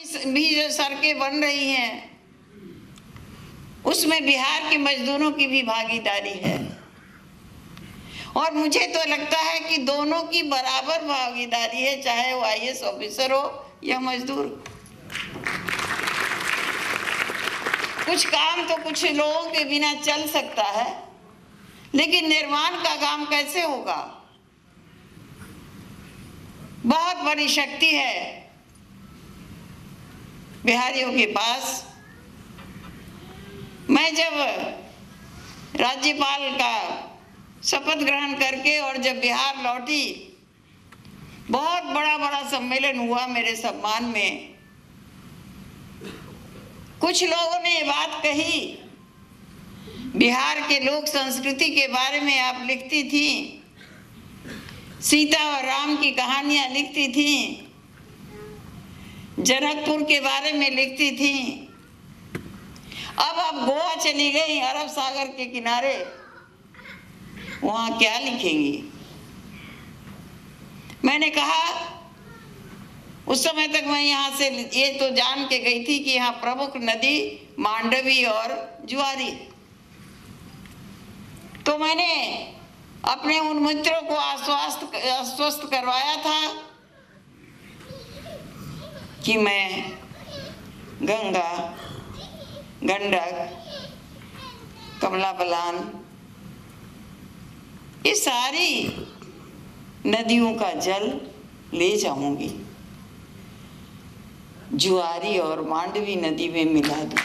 भी जो सड़कें बन रही हैं उसमें बिहार के मजदूरों की भी भागीदारी है और मुझे तो लगता है कि दोनों की बराबर भागीदारी है, चाहे वो आईएएस ऑफिसर हो या मजदूर। कुछ काम तो कुछ लोगों के बिना चल सकता है, लेकिन निर्माण का काम कैसे होगा? बहुत बड़ी शक्ति है बिहारियों के पास। मैं जब राज्यपाल का शपथ ग्रहण करके और जब बिहार लौटी, बहुत बड़ा सम्मेलन हुआ मेरे सम्मान में। कुछ लोगों ने ये बात कही, बिहार के लोक संस्कृति के बारे में आप लिखती थी, सीता और राम की कहानियां लिखती थी, जनकपुर के बारे में लिखती थी, अब आप गोवा चली गई, अरब सागर के किनारे, वहां क्या लिखेंगी? मैंने कहा उस समय तक मैं यहाँ से ये तो जान के गई थी कि यहाँ प्रमुख नदी मांडवी और जुआरी। तो मैंने अपने उन मित्रों को आश्वस्त करवाया था कि मैं गंगा, गंडक, कमला बलान, ये सारी नदियों का जल ले जाऊंगी, जुआरी और मांडवी नदी में मिला दूं।